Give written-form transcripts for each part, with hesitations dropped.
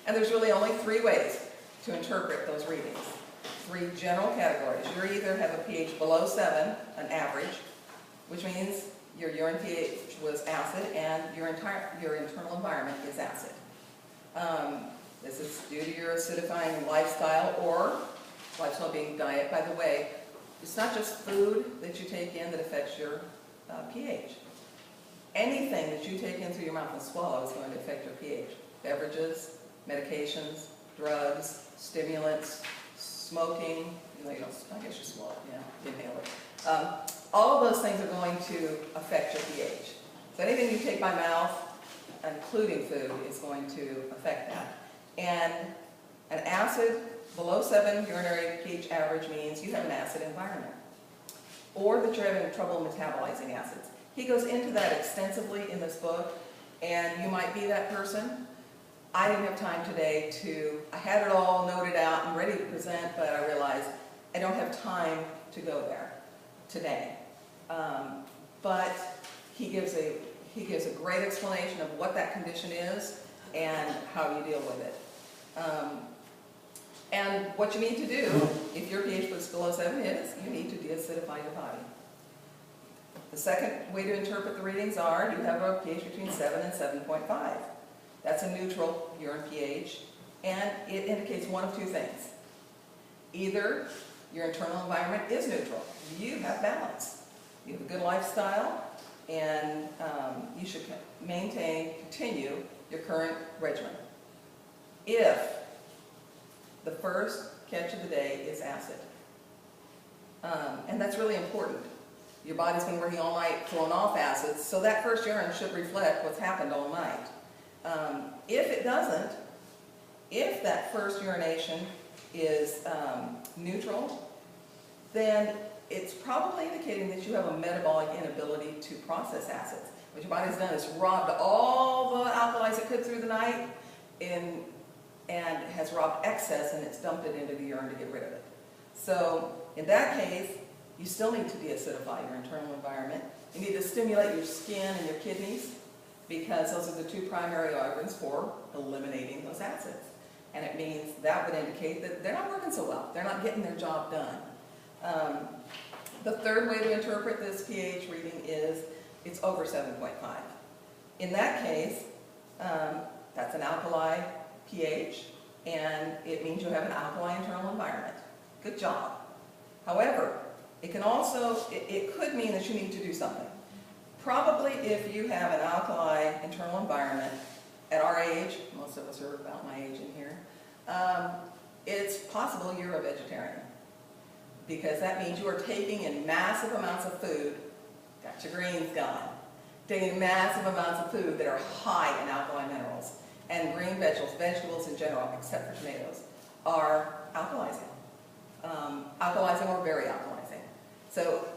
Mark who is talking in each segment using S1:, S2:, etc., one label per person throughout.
S1: And there's really only three ways to interpret those readings. Three general categories. You either have a pH below 7, an average, which means your urine pH was acid and your internal environment is acid. This is due to your acidifying lifestyle, or lifestyle being diet. By the way, it's not just food that you take in that affects your pH. Anything that you take in through your mouth and swallow is going to affect your pH. Beverages, medications, drugs, stimulants, smoking, I guess you swallow it, yeah, inhale it. All of those things are going to affect your pH. So anything you take by mouth, including food, is going to affect that. And an acid below 7 urinary pH average means you have an acid environment, or that you're having trouble metabolizing acids. He goes into that extensively in this book, and you might be that person. I didn't have time today I had it all noted out and ready to present, but I realized I don't have time to go there today. But he gives a great explanation of what that condition is and how you deal with it. And what you need to do, if your pH was below 7 is, you need to deacidify your body. The second way to interpret the readings are, you have a pH between 7 and 7.5. That's a neutral urine pH, and it indicates one of two things. Either your internal environment is neutral, you have balance, you have a good lifestyle, and you should continue your current regimen. If the first catch of the day is acid, and that's really important. Your body's been working all night throwing off acids, so that first urine should reflect what's happened all night. If it doesn't, if that first urination is neutral, then it's probably indicating that you have a metabolic inability to process acids. What your body's done is robbed all the alkalis it could through the night and has robbed excess, and it's dumped it into the urine to get rid of it. So in that case, you still need to deacidify your internal environment. You need to stimulate your skin and your kidneys, because those are the two primary organs for eliminating those acids. And it means that would indicate that they're not working so well. They're not getting their job done. The third way to interpret this pH reading is it's over 7.5. In that case, that's an alkali pH, and it means you have an alkali internal environment. Good job. However, it can also, it could mean that you need to do something. Probably if you have an alkali internal environment, at our age, most of us are about my age in here, it's possible you're a vegetarian, because that means you are taking in massive amounts of food, got your greens gone, taking massive amounts of food that are high in alkali minerals, and green vegetables in general, except for tomatoes, are alkalizing. Alkalizing or very alkalizing. So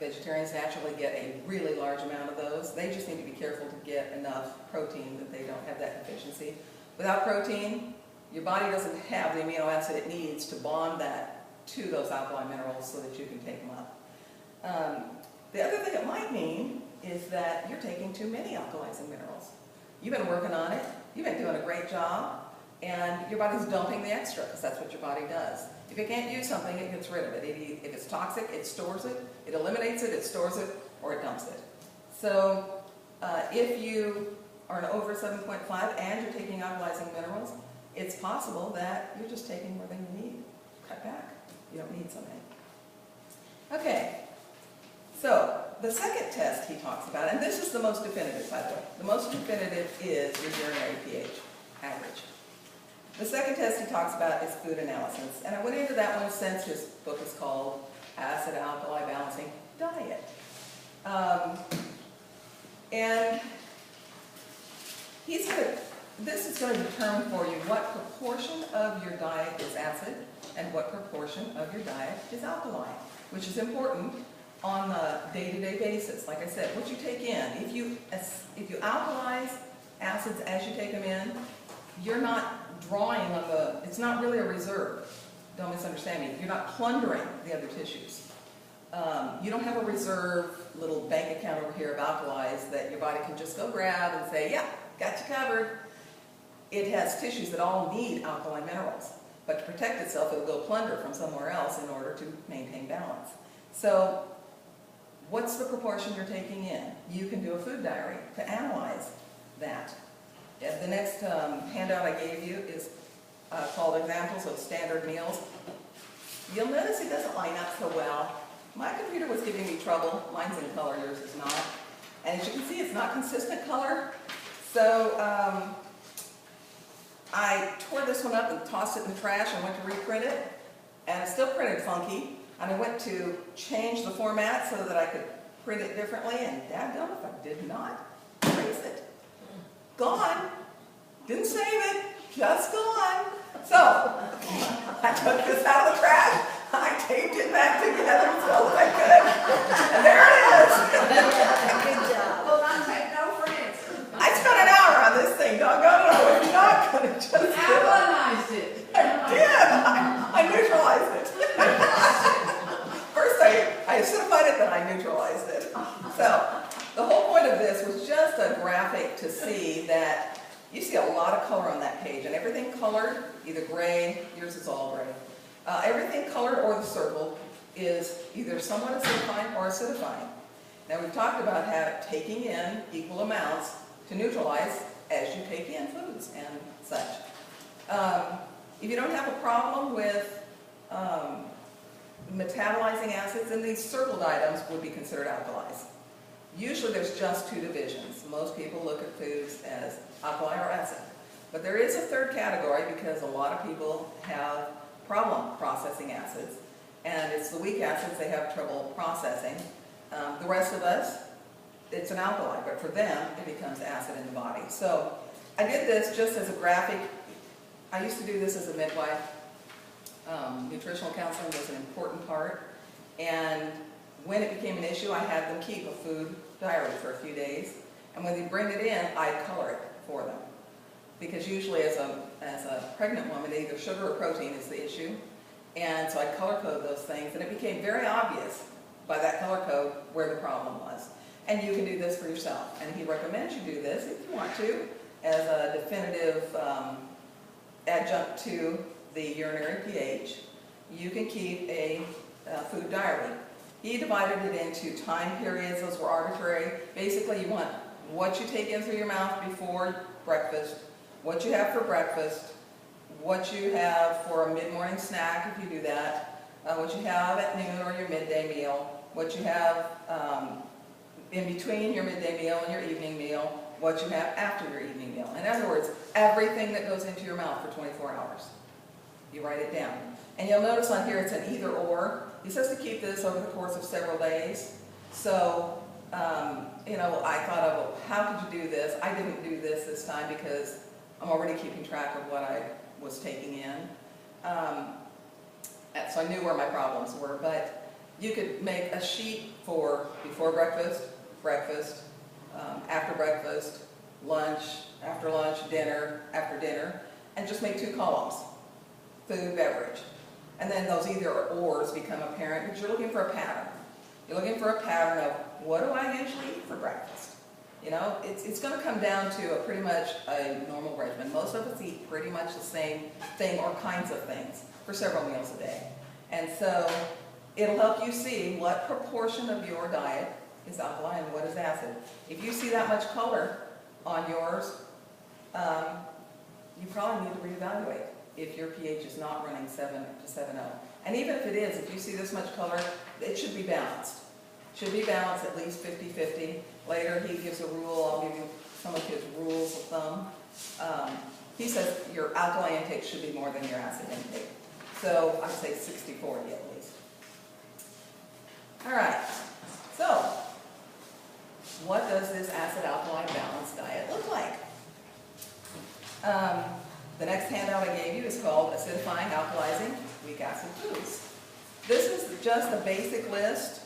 S1: vegetarians naturally get a really large amount of those. They just need to be careful to get enough protein that they don't have that deficiency. Without protein, your body doesn't have the amino acid it needs to bond that to those alkali minerals so that you can take them up. The other thing it might mean is that you're taking too many alkalizing minerals. You've been working on it, you've been doing a great job, and your body's dumping the extra, because that's what your body does. If it can't use something, it gets rid of it. If it's toxic, it stores it, it eliminates it, it stores it, or it dumps it. So if you are an over 7.5 and you're taking alkalizing minerals, it's possible that you're just taking more than you need. Cut back. You don't need so many. Okay, so the second test he talks about, and this is the most definitive, by the way. The most definitive is your urinary pH average. The second test he talks about is food analysis, and I went into that one since his book is called Acid-Alkaline Balancing Diet. And this is going to determine for you what proportion of your diet is acid and what proportion of your diet is alkaline, which is important on a day-to-day basis. Like I said, what you take in, if you alkalize acids as you take them in, you're not drawing on it's not really a reserve. Don't misunderstand me. You're not plundering the other tissues. You don't have a reserve little bank account over here of alkalis that your body can just go grab and say, yeah, got you covered. it has tissues that all need alkaline minerals, but to protect itself, it'll go plunder from somewhere else in order to maintain balance. So what's the proportion you're taking in? You can do a food diary to analyze that. The next handout I gave you is called Examples of Standard Meals. You'll notice it doesn't line up so well. My computer was giving me trouble. Mine's in color, yours is not. And as you can see, it's not consistent color. So I tore this one up and tossed it in the trash and went to reprint it. And it still printed funky. And I went to change the format so that I could print it differently. And dadgum if I did not erase it. Gone. Didn't save it. Just gone. So I took this out of the trash. I taped it back together as well as I could. And there it is.
S2: Good job. Well, not take no for an answer.
S1: I spent an hour on this thing. Doggone it, I was not going to just do it.
S2: Alkalinized it.
S1: I did. I neutralized it. First I acidified it, then I neutralized it. So the whole point of this was just a graphic to see that you see a lot of color on that page, and everything colored, either gray, yours is all gray. Everything colored or the circle is either somewhat acidifying or acidifying. Now we've talked about taking in equal amounts to neutralize as you take in foods and such. If you don't have a problem with metabolizing acids, then these circled items would be considered alkalis. Usually there's just two divisions. Most people look at foods as alkali or acid. But there is a third category because a lot of people have problem processing acids. And it's the weak acids they have trouble processing. The rest of us, it's an alkali, but for them, it becomes acid in the body. So I did this just as a graphic. I used to do this as a midwife. Nutritional counseling was an important part. And when it became an issue, I had them keep a food diary for a few days. And when they bring it in, I'd color it for them. Because usually as a pregnant woman, either sugar or protein is the issue. And so I color code those things, and it became very obvious by that color code where the problem was. And you can do this for yourself. And he recommends you do this if you want to, as a definitive adjunct to the urinary pH. You can keep a food diary. He divided it into time periods. Those were arbitrary. Basically, you want what you take in through your mouth before breakfast, what you have for breakfast, what you have for a mid-morning snack if you do that, what you have at noon or your midday meal, what you have in between your midday meal and your evening meal, what you have after your evening meal. In other words, everything that goes into your mouth for 24 hours. You write it down. And you'll notice on here it's an either or. He says to keep this over the course of several days. So, you know, I thought of, well, how could you do this? I didn't do this time because I'm already keeping track of what I was taking in. So I knew where my problems were. But you could make a sheet for before breakfast, breakfast, after breakfast, lunch, after lunch, dinner, after dinner, and just make 2 columns. Food, beverage. And then those either ors become apparent because you're looking for a pattern. You're looking for a pattern of what do I usually eat for breakfast? You know, it's going to come down to pretty much a normal regimen. Most of us eat pretty much the same thing or kinds of things for several meals a day. And so it'll help you see what proportion of your diet is alkaline and what is acid. If you see that much color on yours, you probably need to reevaluate if your pH is not running 7 to 7.0. And even if it is, if you see this much color, it should be balanced. It should be balanced at least 50-50. Later he gives a rule. I'll give you some of his rules of thumb. He says your alkali intake should be more than your acid intake. So I would say 60-40 at least. All right, so what does this acid-alkaline balanced diet look like? The next handout I gave you is called Acidifying, Alkalizing, Weak Acid Foods. This is just a basic list.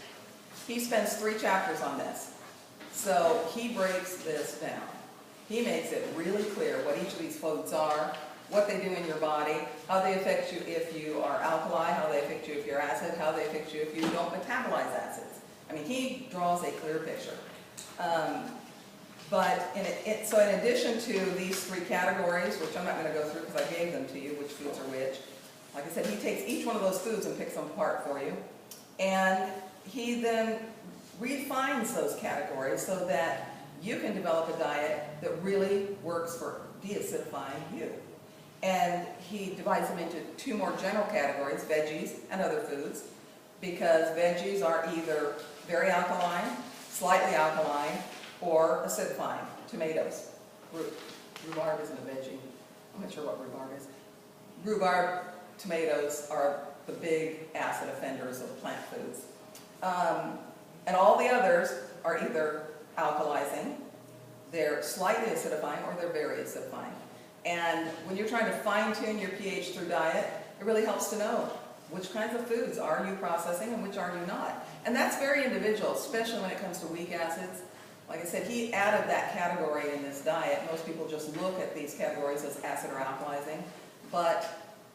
S1: He spends 3 chapters on this. So he breaks this down. He makes it really clear what each of these foods are, what they do in your body, how they affect you if you are alkali, how they affect you if you're acid, how they affect you if you don't metabolize acids. I mean, he draws a clear picture. But so in addition to these three categories, which I'm not going to go through because I gave them to you, which foods are which, like I said, he takes each one of those foods and picks them apart for you. And he then refines those categories so that you can develop a diet that really works for deacidifying you. And he divides them into two more general categories, veggies and other foods, because veggies are either very alkaline, slightly alkaline, or acidifying. Tomatoes. Rhubarb isn't a veggie. I'm not sure what rhubarb is. Rhubarb, tomatoes are the big acid offenders of plant foods. And all the others are either alkalizing, they're slightly acidifying, or they're very acidifying. And when you're trying to fine-tune your pH through diet, it really helps to know which kinds of foods are you processing and which are you not. And that's very individual, especially when it comes to weak acids. Like I said, he added that category in this diet. Most people just look at these categories as acid or alkalizing. But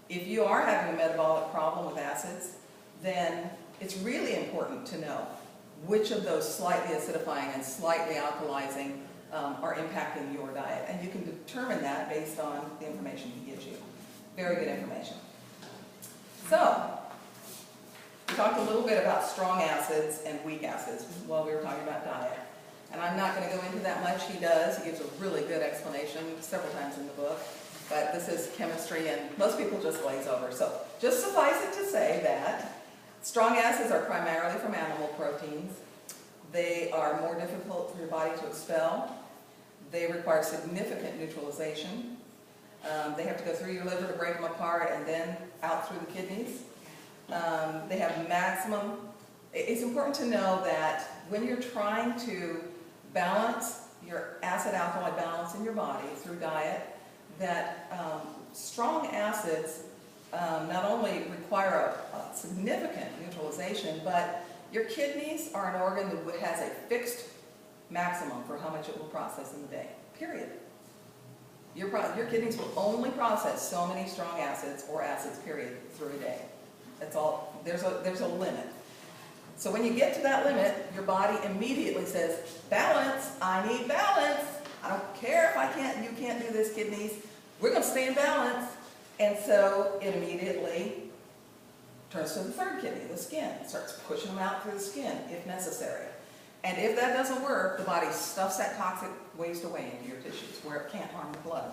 S1: if you are having a metabolic problem with acids, then it's really important to know which of those slightly acidifying and slightly alkalizing are impacting your diet. And you can determine that based on the information he gives you. Very good information. So, we talked a little bit about strong acids and weak acids while we were talking about diet. And I'm not going to go into that much. He does. He gives a really good explanation several times in the book. But this is chemistry, and most people just glaze over. So, just suffice it to say that strong acids are primarily from animal proteins. They are more difficult for your body to expel. They require significant neutralization. They have to go through your liver to break them apart and then out through the kidneys. They have maximum. It's important to know that when you're trying to balance your acid-alkali balance in your body through diet, that strong acids not only require a significant neutralization, but your kidneys are an organ that has a fixed maximum for how much it will process in the day, period. Your kidneys will only process so many strong acids or acids, period, through a day. That's all. There's a limit. So when you get to that limit, your body immediately says, balance, I need balance. I don't care if you can't do this, kidneys. We're going to stay in balance. And so it immediately turns to the third kidney, the skin. It starts pushing them out through the skin if necessary. And if that doesn't work, the body stuffs that toxic waste away into your tissues where it can't harm the blood.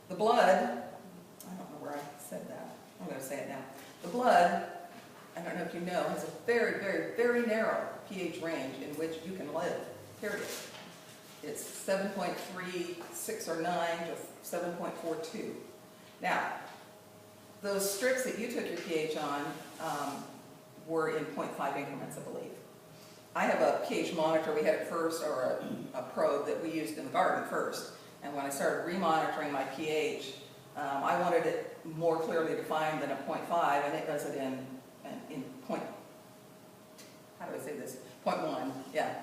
S1: The blood, I don't know where I said that. I'm going to say it now. The blood, I don't know if you know, has a very, very, very narrow pH range in which you can live, period. It's 7.36 or 9 to 7.42. Now, those strips that you took your pH on were in 0.5 increments, I believe. I have a pH monitor. We had it first, or a probe that we used in the garden first. And when I started remonitoring my pH, I wanted it more clearly defined than a 0.5, and it does it in how do I say this? 0.1, yeah,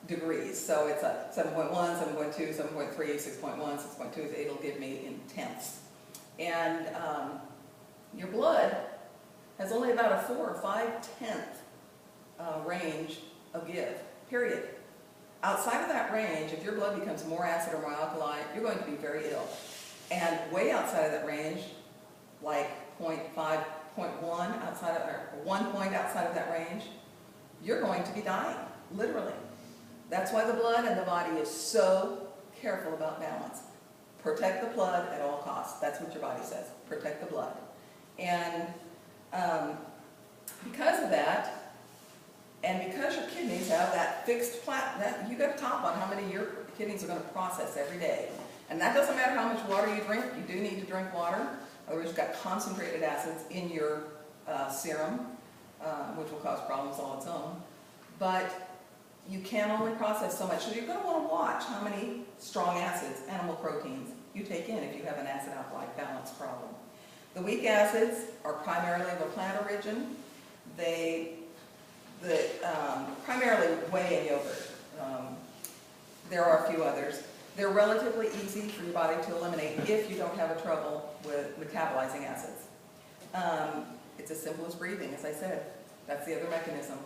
S1: degrees. So it's a 7.1, 7.2, 7.3, 6.1, 6.2. It'll give me in tenths. And your blood has only about a 4 or 5/10 range of give, period. Outside of that range, if your blood becomes more acid or more alkaline, you're going to be very ill. And way outside of that range, like 0.5, 0.1 outside of, or 1 point outside of that range, you're going to be dying, literally. That's why the blood and the body is so careful about balance. Protect the blood at all costs. That's what your body says. Protect the blood. And because of that, and because your kidneys have that fixed you got a top on how many your kidneys are going to process every day. And that doesn't matter how much water you drink. You do need to drink water. Otherwise, you've got concentrated acids in your serum, which will cause problems all its own. But you can only process so much. So you're going to want to watch how many strong acids, animal proteins, you take in if you have an acid-alkali balance problem. The weak acids are primarily of a plant origin. They primarily whey and yogurt. There are a few others. They're relatively easy for your body to eliminate if you don't have a trouble with metabolizing acids. It's as simple as breathing, as I said. That's the other mechanism.